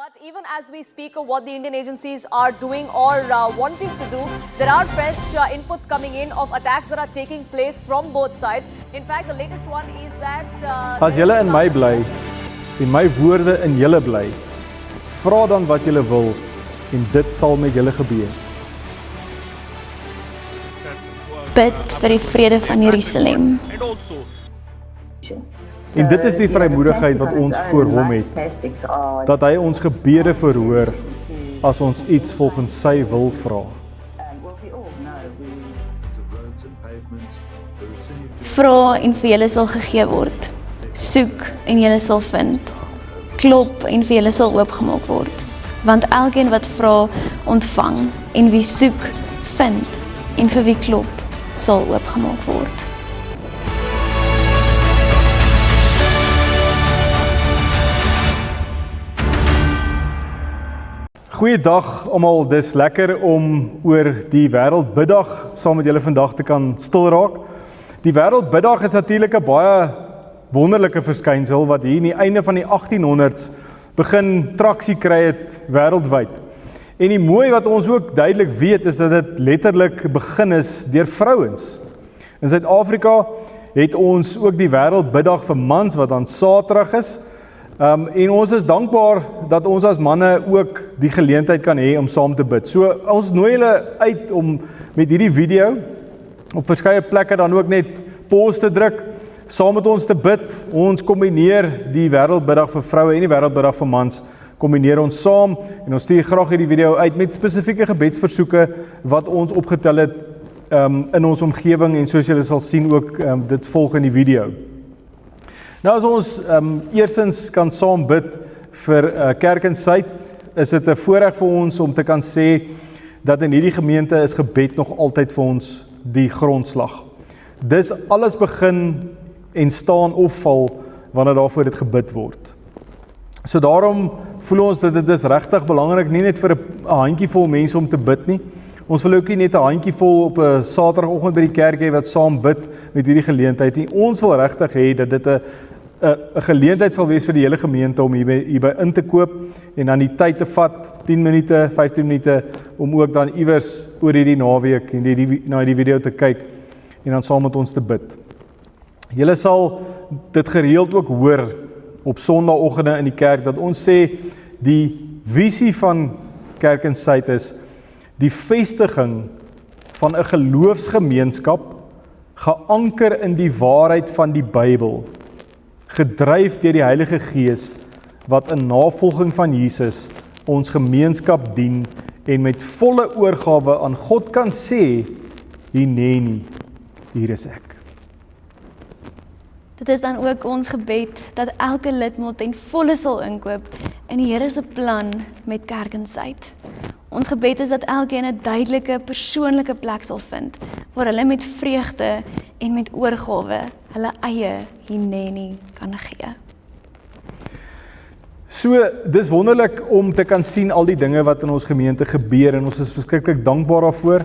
But even as we speak of what the Indian agencies are doing or wanting to do, there are fresh inputs coming in of attacks that are taking place from both sides. In fact, the latest one is that... As julle in my bly, en my woorde in julle bly, vra dan wat julle wil, en dit sal met julle gebeur. Bid vir die vrede van Jerusalem. En dit is die vrymoedigheid wat ons voor hom het, dat hy ons gebede verhoor as ons iets volgens sy wil vra. Vra en vir julle sal gegee word. Soek en julle sal vind. Klop en vir julle sal oopgemaak word. Want elkeen wat vra, ontvang, en wie soek, vind, en vir wie klop, sal oopgemaak word. Goeiedag almal, dis lekker om oor die Wêreldbiddag saam met julle vandag te kan stil raak. Die Wêreldbiddag is natuurlik 'n baie wonderlike verskynsel wat hier in die einde van die 1800s begin traksie kry het wêreldwyd. En die mooi wat ons ook duidelik weet is dat dit letterlik begin is deur vrouens. In Suid-Afrika het ons ook die Wêreldbiddag vir mans wat aan Saterdag is. En ons is dankbaar dat ons as manne ook die geleentheid kan hê om saam te bid. So ons nooi julle uit om met hierdie video op verskeie plekke dan ook net pause te druk, saam met ons te bid. Ons kombineer die Wêreldbiddag vir vroue en die Wêreldbiddag vir mans, kombineer ons saam en ons stuur graag hierdie video uit met spesifieke gebedsversoeke wat ons opgetel het in ons omgewing en soos julle sal sien ook dit volg in die video. Nou as ons eerstens kan saam bid vir Kerk in Suid, is dit 'n voorreg vir ons om te kan sê dat in hierdie gemeente is gebed nog altyd vir ons die grondslag. Dis alles begin en staan of val wanneer daarvoor dit gebid word. So daarom voel ons dat dit is regtig belangrik, nie net vir 'n handjievol mense om te bid nie. Ons wil ook nie net 'n handjievol op 'n Saterdagoggend by die kerk hê wat saam bid met hierdie geleentheid nie. Ons wil regtig hê dat dit 'n geleentheid sal wees vir die hele gemeente om hierby in te koop en dan die tyd te vat, 10 minute, 15 minute, om ook dan iewers oor hierdie naweek en na die video te kyk en dan saam met ons te bid. Julle sal dit gereeld ook hoor op Sondagoggende in die kerk, dat ons sê die visie van Kerk in Suid is die vestiging van 'n geloofsgemeenskap geanker in die waarheid van die Bybel, gedryf deur die Heilige Gees wat in navolging van Jesus ons gemeenskap dien en met volle oorgawe aan God kan sê, Hineni, hier is ek. Dit is dan ook ons gebed dat elke lidmaat ten volle sal inkoop in die Here se plan met Kerk in Suid. Ons gebed is dat elkeen 'n duidelike persoonlike plek sal vind waar hulle met vreugde en met oorgawe hulle eie Hineni kan gee. So, dis wonderlik om te kan sien al die dinge wat in ons gemeente gebeur en ons is verskriklik dankbaar daarvoor.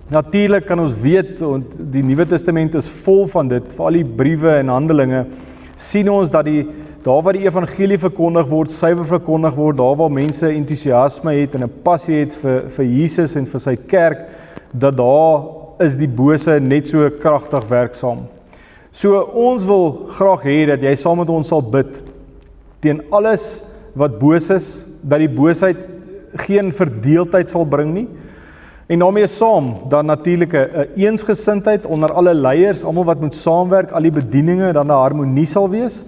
Natuurlik kan ons weet, want die Nuwe Testament is vol van dit, vir al die briewe en handelinge, sien ons dat daar waar die evangelie verkondig word, suiwer verkondig word, daar waar mense entoesiasme het en 'n passie het vir Jesus en vir sy kerk, dat daar is die bose net so kragtig werksaam. So ons wil graag hê dat jy saam met ons sal bid teen alles wat boos is, dat die boosheid geen verdeeldheid sal bring nie. En daarmee saam dan natuurlik 'n eensgesindheid onder alle leiers, almal wat moet saamwerk, al die bedieninge, dan 'n harmonie sal wees.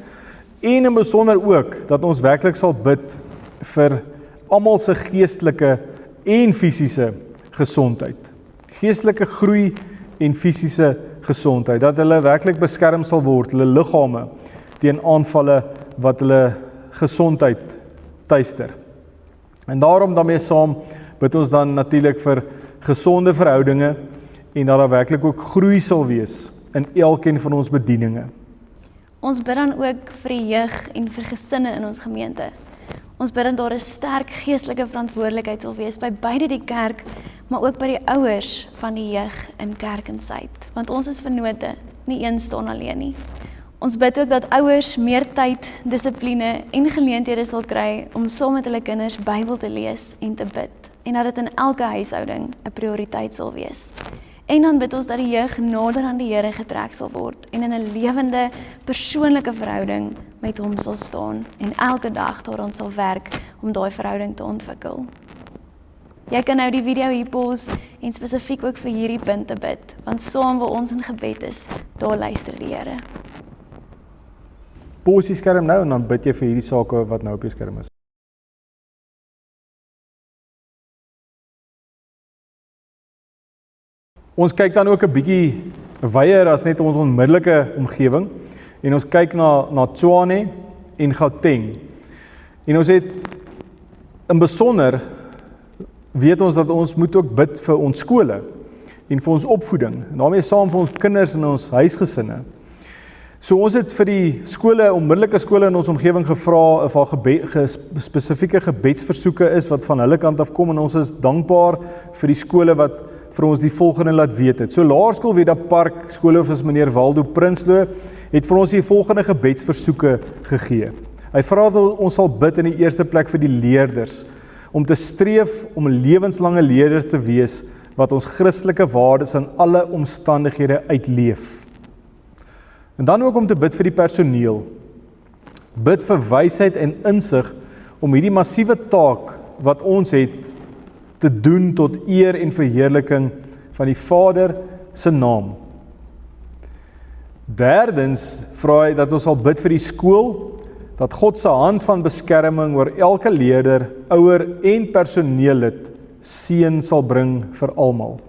En in besonder ook dat ons werklik sal bid vir almal se geestelike en fisiese gesondheid. Geestelike groei en fisiese gesondheid, dat hulle werklik beskerm sal word, hulle liggame teen aanvalle wat hulle gesondheid tuister. En daarom daarmee saam bid ons dan natuurlik vir gesonde verhoudinge en dat daar werklik ook groei sal wees in elkeen van ons bedieninge. Ons bid dan ook vir die jeug en vir gesinne in ons gemeente. Ons bid dat daar 'n sterk geestelike verantwoordelikheid sal wees by beide die kerk, maar ook by die ouers van die jeug in Kerk in Suid. Want ons is vennote, nie een staan alleen nie. Ons bid ook dat ouers meer tyd, dissipline en geleenthede sal kry om saam met hulle kinders Bybel te lees en te bid, en dat dit in elke huishouding 'n prioriteit sal wees. En dan bid ons dat die jeug nader aan die Here getrek sal word en in 'n lewende, persoonlike verhouding met hom sal staan en elke dag daaraan sal werk om daai verhouding te ontwikkel. Jy kan nou die video hier pause en spesifiek ook vir hierdie punte bid, want saam waar ons in gebed is, daar luister die Here. Pause die skerm nou en dan bid jy vir hierdie sake wat nou op die skerm is. Ons kyk dan ook 'n bietjie wyer as net ons onmiddellike omgewing en ons kyk na Tshwane en Gauteng. En ons het in besonder weet ons dat ons moet ook bid vir ons skole en vir ons opvoeding. En daarmee saam vir ons kinders en ons huisgesinne. So ons het vir die skole, onmiddellike skole in ons omgewing gevra of daar spesifieke gebedsversoeke is wat van hulle kant af kom en ons is dankbaar vir die skole wat vir ons die volgende laat weet het. So Laerskool Weda Park, skoolhoof is meneer Waldo Prinsloo, het vir ons die volgende gebedsversoeke gegee. Hy vra dat ons sal bid in die eerste plek vir die leerders, om te streef om lewenslange leerders te wees, wat ons Christelike waardes in alle omstandighede uitleef. En dan ook om te bid vir die personeel. Bid vir wysheid en insig om hierdie massiewe taak wat ons het te doen tot eer en verheerliking van die Vader se naam. Derdens vra hy dat ons sal bid vir die skool, dat God se hand van beskerming oor elke leerder, ouer en personeellid seën sal bring vir almal.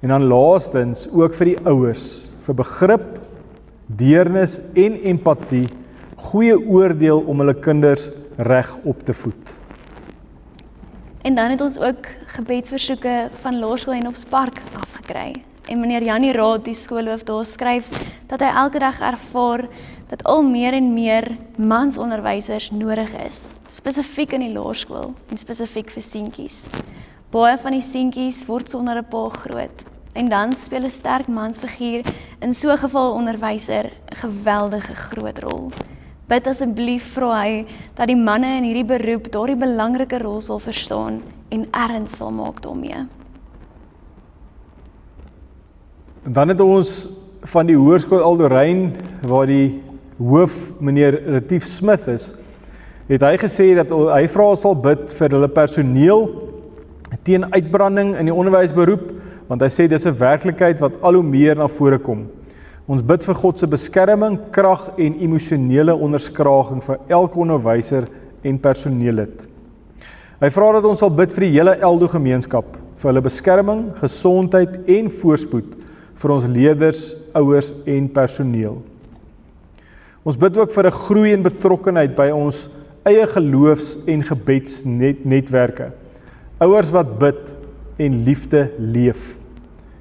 En dan laastens ook vir die ouers, vir begrip, deernis en empatie, goeie oordeel om hulle kinders reg op te voed. En dan het ons ook gebedsversoeke van Laerskool en Hofspark afgekry. En meneer Janie Raad, die skoolhoof daar, skryf dat hy elke dag ervaar dat al meer en meer mansonderwysers nodig is, spesifiek in die laerskool en spesifiek vir seentjies. Baie van die seentjies word sonder 'n pa groot en dan speel 'n sterk mansfiguur in so 'n geval onderwyser 'n geweldige groot rol. Bid asseblief, vra hy, dat die manne in hierdie beroep daardie belangrike rol sal verstaan en erns sal maak daarmee. Dan het ons van die Hoërskool Aldorein, waar die hoof meneer Retief Smith is, het hy gesê dat hy vra sal bid vir hulle personeel teen uitbranding in die onderwysberoep, want hy sê dis 'n werklikheid wat al hoe meer na vore kom. Ons bid vir God se beskerming, krag en emosionele onderskraging vir elke onderwyser en personeellid. Hy vra dat ons sal bid vir die hele Eldo gemeenskap, vir hulle beskerming, gesondheid en voorspoed vir ons leerders, ouers en personeel. Ons bid ook vir 'n groei en betrokkenheid by ons eie geloofs- en gebedsnetwerke. Ouers wat bid en liefde leef.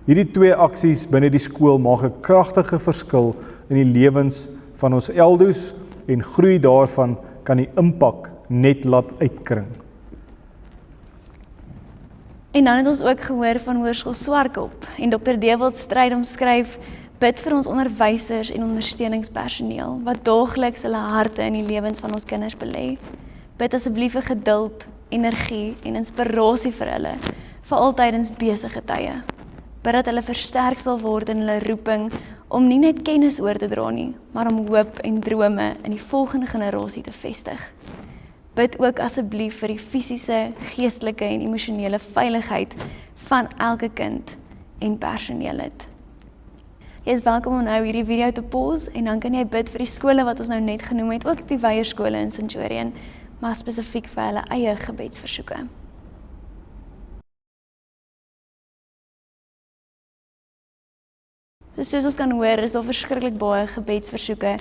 Hierdie twee aksies binne die skool maak 'n kragtige verskil in die lewens van ons Eldos en groei daarvan kan die impak net laat uitkring. En dan het ons ook gehoor van Hoërskool Swartkop en Dr. Dewald Stryd omskryf, bid vir ons onderwysers en ondersteuningspersoneel wat daagliks hulle harte in die lewens van ons kinders belê. Bid asseblief vir geduld, energie en inspirasie vir hulle, veral tydens besige tye. Bid dat hulle versterk sal word in hulle roeping om nie net kennis oor te dra nie, maar om hoop en drome in die volgende generasie te vestig. Bid ook asseblief vir die fisiese, geestelike en emosionele veiligheid van elke kind en personeellid. Jy is welkom om nou hierdie video te pause en dan kan jy bid vir die skole wat ons nou net genoem het, ook die Weierskole in Centurion, maar spesifiek vir hulle eie gebedsversoeke. Soos ons kan hoor, is daar verskriklik baie gebedsversoeke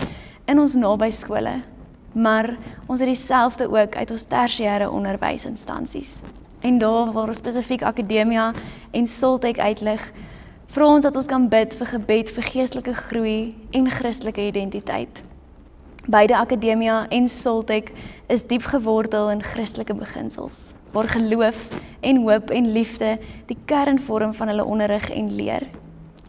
in ons naby skole, maar ons het dieselfde ook uit ons tersiêre onderwysinstansies. En daar waar ons spesifiek Akademia en Soltech uitlig, vra ons dat ons kan bid vir gebed vir geestelike groei en Christelike identiteit. Beide Akademia en Soltech is diep gewortel in Christelike beginsels, waar geloof en hoop en liefde die kern vorm van hulle onderrig en leer.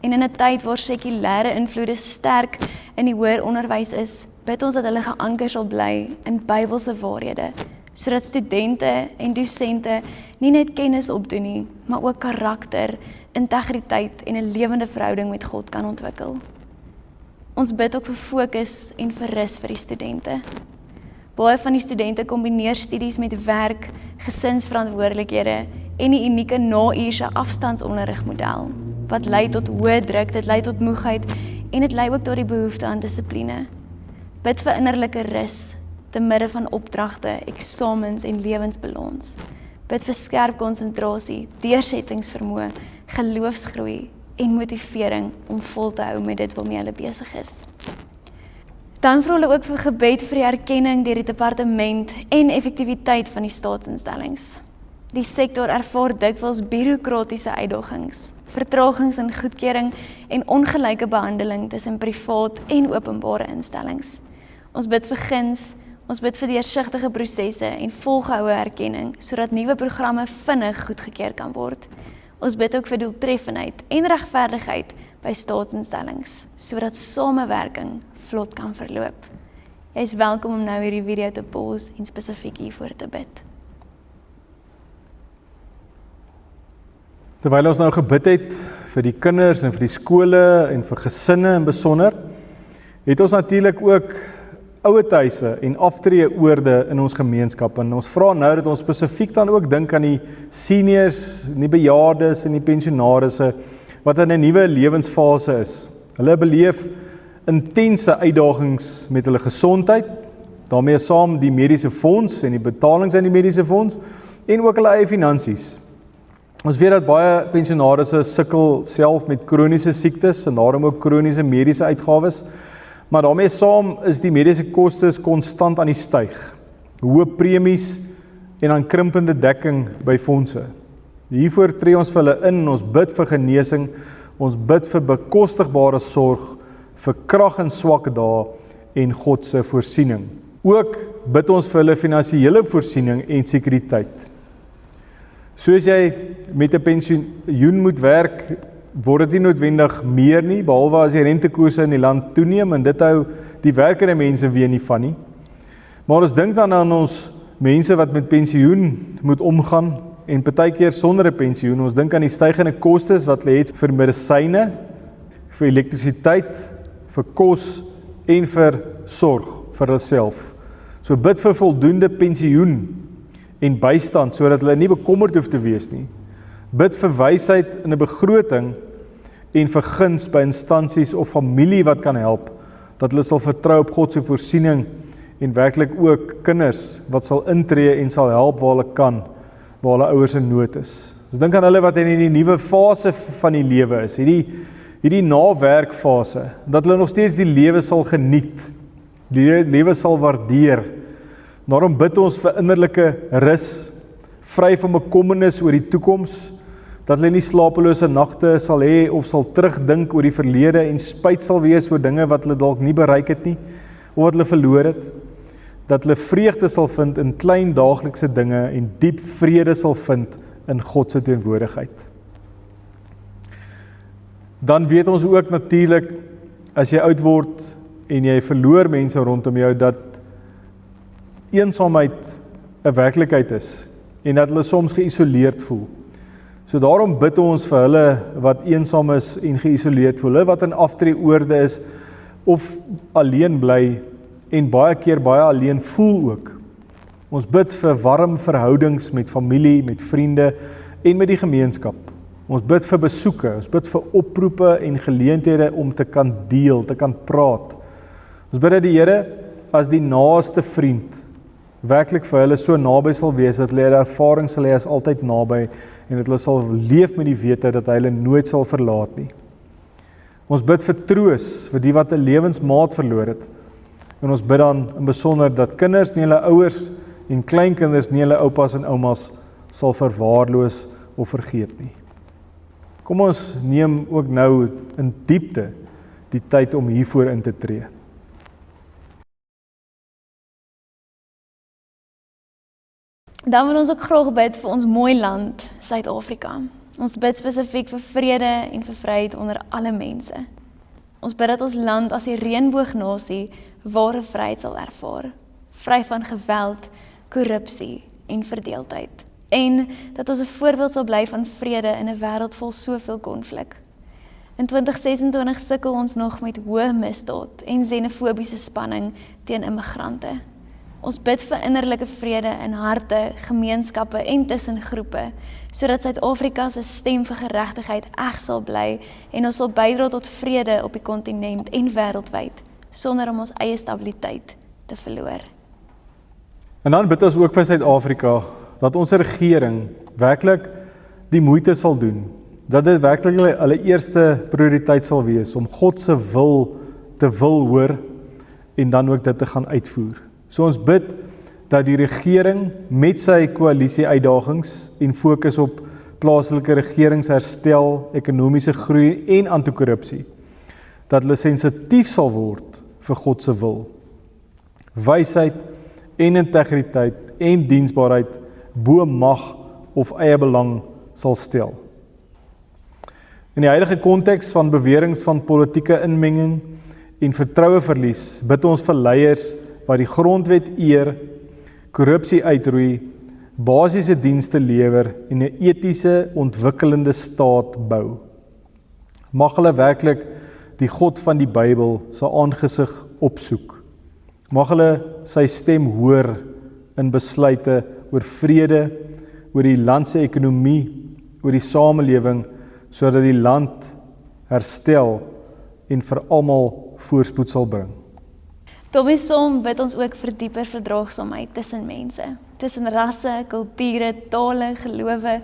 En in 'n tyd waar sekulêre invloede sterk in die hoër onderwys is, bid ons dat hulle geanker sal bly in Bybelse waarhede, sodat studente en dosente nie net kennis opdoen nie, maar ook karakter, integriteit en 'n lewende verhouding met God kan ontwikkel. Ons bid ook vir fokus en vir rus vir die studente. Baie van die studente kombineer studies met werk, gesinsverantwoordelikhede en die unieke na-uurse afstandsonderrigmodel, wat lei tot hoë druk, dit lei tot moegheid en dit lei ook tot die behoefte aan dissipline. Bid vir innerlike rus, te midde van opdragte, eksamens en lewensbalans. Bid vir skerp konsentrasie, deursettingsvermoë, geloofsgroei en motivering om vol te hou met dit waarmee hulle besig is. Dan vra hulle ook vir gebed vir die erkenning deur die departement en effektiwiteit van die staatsinstellings. Die sektor ervaar dikwels bureaukratiese uitdagings, vertragings in goedkeuring en ongelyke behandeling tussen privaat en openbare instellings. Ons bid vir guns, ons bid vir deursigtige prosesse en volgehoue erkenning, sodat nuwe programme vinnig goedgekeur kan word. Ons bid ook vir doeltreffendheid en regverdigheid by staatsinstellings, sodat samewerking vlot kan verloop. Jy is welkom om nou hierdie video te pause en spesifiek hiervoor te bid. Terwyl ons nou gebid het vir die kinders en vir die skole en vir gesinne in besonder, het ons natuurlik ook ouetehuise en aftreeoorde in ons gemeenskap. En ons vra nou dat ons spesifiek dan ook dink aan die seniors, die bejaardes en die pensionarisse wat in 'n nuwe lewensfase is. Hulle beleef intense uitdagings met hulle gesondheid, daarmee saam die mediese fonds en die betalings aan die mediese fonds en ook hulle eie finansies. Ons weet dat baie pensionarisse sukkel self met kroniese siektes en daarom ook kroniese mediese uitgawes, maar daarmee saam is die mediese kostes konstant aan die styg. Hoë premies en dan krimpende dekking by fondse. Hiervoor tree ons vir hulle in, ons bid vir genesing, ons bid vir bekostigbare sorg, vir krag in swak dae en God se voorsiening. Ook bid ons vir hulle finansiële voorsiening en sekuriteit. Soos jy met 'n pensioen moet werk, word dit nie noodwendig meer nie, behalwe as die rentekoerse in die land toeneem en dit hou die werkende mense weer nie van nie. Maar ons dink dan aan ons mense wat met pensioen moet omgaan en partykeer sonder 'n pensioen. Ons dink aan die stygende kostes wat hulle het vir medisyne, vir elektrisiteit, vir kos en vir sorg vir hulself. So bid vir voldoende pensioen en bystand sodat hulle nie bekommerd hoef te wees nie. Bid vir wysheid in 'n begroting en vir guns by instansies of familie wat kan help, dat hulle sal vertrou op God se voorsiening en werklik ook kinders wat sal intree en sal help waar hulle kan, waar hulle ouers in nood is. Ons dink aan hulle wat in die nuwe fase van die lewe is, hierdie nawerkfase, dat hulle nog steeds die lewe sal geniet, die lewe sal waardeer. Daarom bid ons vir innerlike rus, vry van bekommernis oor die toekoms, dat hulle nie slapelose nagte sal hê of sal terugdink oor die verlede en spyt sal wees oor dinge wat hulle dalk nie bereik het nie, of wat hulle verloor het, dat hulle vreugde sal vind in klein daaglikse dinge en diep vrede sal vind in God se teenwoordigheid. Dan weet ons ook natuurlik, as jy oud word en jy verloor mense rondom jou, dat eensaamheid 'n werklikheid is en dat hulle soms geïsoleerd voel. So daarom bid ons vir hulle wat eensaam is en geïsoleerd voel, hulle wat in aftreeoorde is of alleen bly en baie keer baie alleen voel ook. Ons bid vir warm verhoudings met familie, met vriende en met die gemeenskap. Ons bid vir besoeke, ons bid vir oproepe en geleenthede om te kan deel, te kan praat. Ons bid dat die Here as die naaste vriend werklik vir hulle so naby sal wees, dat hulle ervaring sal hê as altyd naby en dat hulle sal leef met die wete dat hy hulle nooit sal verlaat nie. Ons bid vir troos vir die wat 'n lewensmaat verloor het. En ons bid dan in besonder dat kinders nie hulle ouers en kleinkinders nie hulle oupas en oumas sal verwaarloos of vergeet nie. Kom ons neem ook nou in diepte die tyd om hiervoor in te tree. Dan wil ons ook graag bid vir ons mooi land, Suid-Afrika. Ons bid spesifiek vir vrede en vir vryheid onder alle mense. Ons bid dat ons land as die reënboognasie ware vryheid sal ervaar, vry van geweld, korrupsie en verdeeldheid. En dat ons 'n voorbeeld sal bly van vrede in 'n wêreld vol soveel konflik. In 2026 sukkel ons nog met hoë misdaad en xenofobiese spanning teen immigrante. Ons bid vir innerlike vrede in harte, gemeenskappe en tussen groepe, sodat Suid-Afrika se stem vir geregtigheid eg sal bly en ons sal bydra tot vrede op die kontinent en wêreldwyd, sonder om ons eie stabiliteit te verloor. En dan bid ons ook vir Suid-Afrika, dat ons regering werklik die moeite sal doen, dat dit werklik hulle eerste prioriteit sal wees, om God se wil te wil hoor, en dan ook dit te gaan uitvoer. So ons bid dat die regering met sy koalisie uitdagings en fokus op plaaslike regeringsherstel, ekonomiese groei en anti-korrupsie, dat hulle sensitief sal word vir God se wil. Wysheid en integriteit en diensbaarheid bo mag of eie belang sal stel. In die huidige konteks van beweringe van politieke inmenging en vertroueverlies, bid ons vir leiers wat die grondwet eer, korrupsie uitroei, basiese dienste lewer en 'n etiese, ontwikkelende staat bou. Mag hulle werklik die God van die Bybel se aangesig opsoek. Mag hulle sy stem hoor in besluite oor vrede, oor die land se ekonomie, oor die samelewing, sodat die land herstel en vir almal voorspoed sal bring. Daarmee saam bid ons ook vir dieper verdraagsaamheid tussen mense, tussen rasse, kulture, tale, gelowe,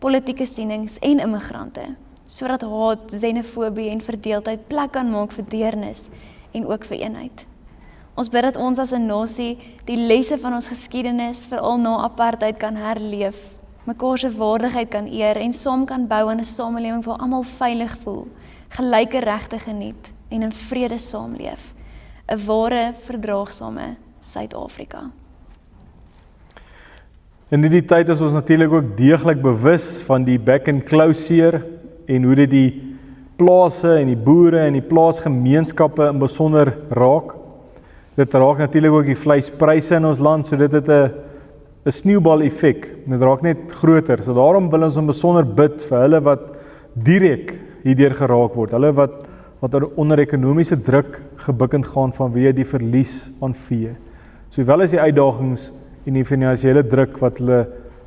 politieke sienings en immigrante, sodat haat, xenofobie en verdeeldheid plek kan maak vir deernis en ook vir eenheid. Ons bid dat ons as 'n nasie die lesse van ons geskiedenis, veral na apartheid, kan herleef, mekaar se waardigheid kan eer en saam kan bou aan 'n samelewing waar almal veilig voel, gelyke regte geniet en in vrede saamleef. 'n ware, verdraagsame Suid-Afrika. In hierdie tyd is ons natuurlik ook deeglik bewus van die back and closure en hoe dit die plase en die boere en die plaasgemeenskappe in besonder raak. Dit raak natuurlik ook die vleispryse in ons land, so dit het 'n sneeubal effek. Dit raak net groter. So daarom wil ons in besonder bid vir hulle wat direk hierdeur geraak word. Hulle wat onder ekonomiese druk gebukkend gaan vanweë die verlies aan vee. Sowel as die uitdagings en die finansiële druk wat hulle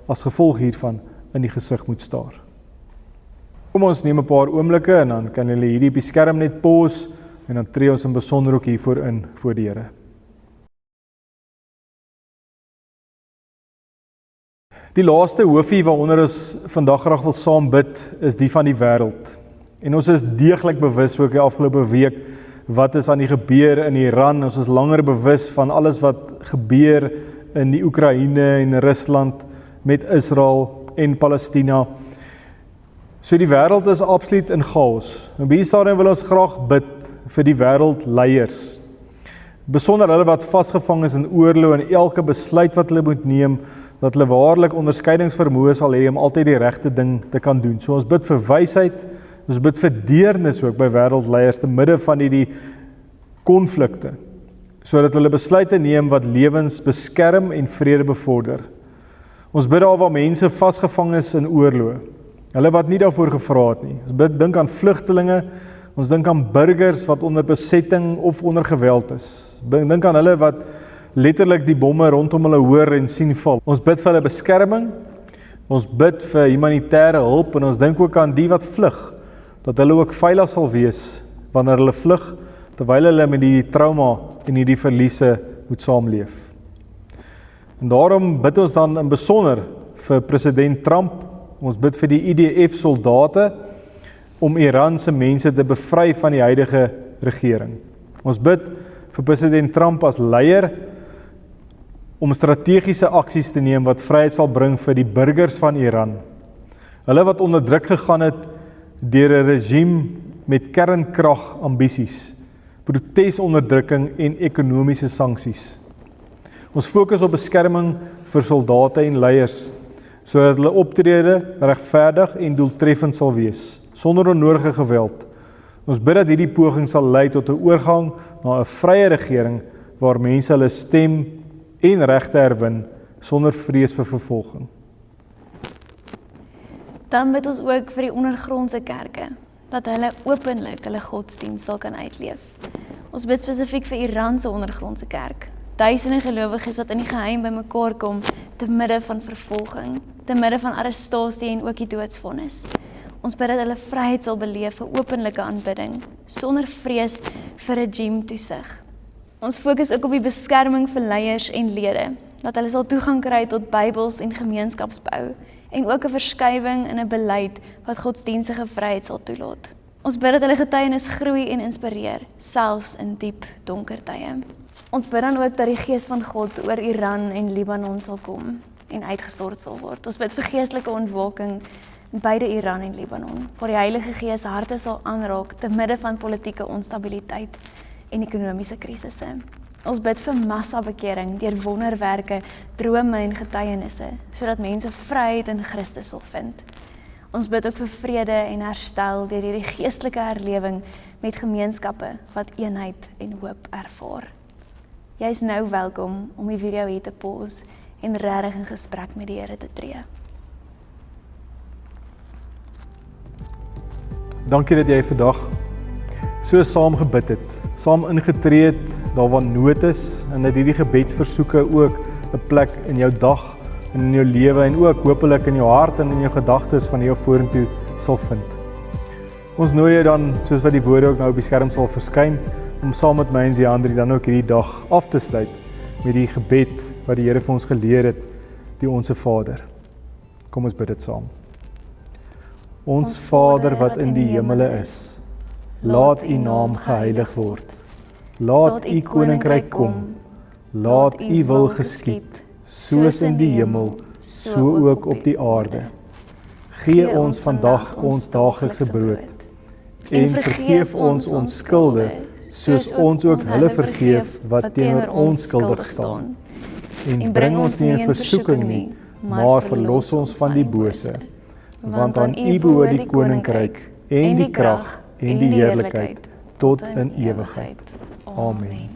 as gevolg hiervan in die gesig moet staar. Kom ons neem 'n paar oomblikke en dan kan julle hierdie op die skerm net pause en dan tree ons in besonder ook hiervoor in voor die Here. Die laaste hoofie waaronder ons vandag graag wil saam bid is die van die wêreld. En ons is deeglik bewus ook die afgelope week wat is aan die gebeur in Iran. Ons is langer bewus van alles wat gebeur in die Oekraïne en Rusland met Israel en Palestina. So die wêreld is absoluut in chaos. En by hierdie stadium wil ons graag bid vir die wêreldleiers. Besonder hulle wat vasgevang is in oorlog en elke besluit wat hulle moet neem, dat hulle waarlik onderskeidingsvermoë sal hê om altyd die regte ding te kan doen. So ons bid vir wysheid, ons bid vir deernis ook by wêreldleiers te midde van hierdie konflikte, sodat hulle besluite neem wat lewens beskerm en vrede bevorder. Ons bid daar waar mense vasgevang is in oorlog, hulle wat nie daarvoor gevra het nie. Ons dink aan vlugtelinge, ons dink aan burgers wat onder besetting of onder geweld is. Dink aan hulle wat letterlik die bomme rondom hulle hoor en sien val. Ons bid vir hulle beskerming, ons bid vir humanitêre hulp en ons dink ook aan die wat vlug, dat hulle ook veilig sal wees wanneer hulle vlug, terwyl hulle met die trauma en die verliese moet saamleef. En daarom bid ons dan in besonder vir president Trump, ons bid vir die IDF soldate om Iran se mense te bevry van die huidige regering. Ons bid vir president Trump as leier om strategiese aksies te neem wat vryheid sal bring vir die burgers van Iran. Hulle wat onder druk gegaan het deur 'n regime met kernkrag ambisies, protesonderdrukking en ekonomiese sanksies. Ons fokus op beskerming vir soldate en leiers, sodat hulle optrede regverdig en doeltreffend sal wees, sonder onnodige geweld. Ons bid dat hierdie poging sal lei tot 'n oorgang na 'n vrye regering waar mense hulle stem en regte herwin sonder vrees vir vervolging. Dan bid ons ook vir die ondergrondse kerke, dat hulle openlik hulle godsdienst sal kan uitleef. Ons bid spesifiek vir Iran se ondergrondse kerk. Duisende gelowiges wat in die geheim bymekaar kom, te midde van vervolging, te midde van arrestasie en ook die doodsvonnis. Ons bid dat hulle vryheid sal beleef vir openlike aanbidding, sonder vrees vir regime toesig. Ons fokus ook op die beskerming vir leiers en lede, dat hulle sal toegang kry tot Bybels en gemeenskapsbou, en ook 'n verskywing in 'n beleid wat godsdienstige vryheid sal toelaat. Ons bid dat hulle getuienis groei en inspireer, selfs in diep donker tye. Ons bid dan ook dat die gees van God oor Iran en Libanon sal kom en uitgestort sal word. Ons bid vir geestelike ontwaking in beide Iran en Libanon, waar die Heilige Gees harte sal aanraak te midde van politieke onstabiliteit en ekonomiese krisisse. Ons bid vir massabekering deur wonderwerke, drome en getuienisse, sodat mense vryheid in Christus sal vind. Ons bid ook vir vrede en herstel deur hierdie geestelike herlewing met gemeenskappe wat eenheid en hoop ervaar. Jy is nou welkom om die video hier te pause en regtig in gesprek met die Here te tree. Dankie dat jy vandag so saam gebid het, saam ingetree het daar waar nood is en dat hierdie gebedsversoeke ook 'n plek in jou dag en in jou lewe en ook hopelik in jou hart en in jou gedagtes van jou vorentoe sal vind. Ons nooi jou dan, soos wat die woorde ook nou op die skerm sal verskyn, om saam met my en Ziandri dan ook hierdie dag af te sluit met die gebed wat die Here vir ons geleer het, die Onse Vader. Kom ons bid dit saam. Ons Vader wat in die hemele is, laat U naam geheilig word. Laat U koninkryk kom. Laat U wil geskied, soos in die hemel, so ook op die aarde. Gee ons vandag ons daaglikse brood en vergeef ons ons skulde, soos ons ook hulle vergeef wat teenoor ons skuldig staan. En bring ons nie in versoeking nie, maar verlos ons van die bose. Want aan U behoort die koninkryk en die krag en die heerlikheid tot in ewigheid. Amen.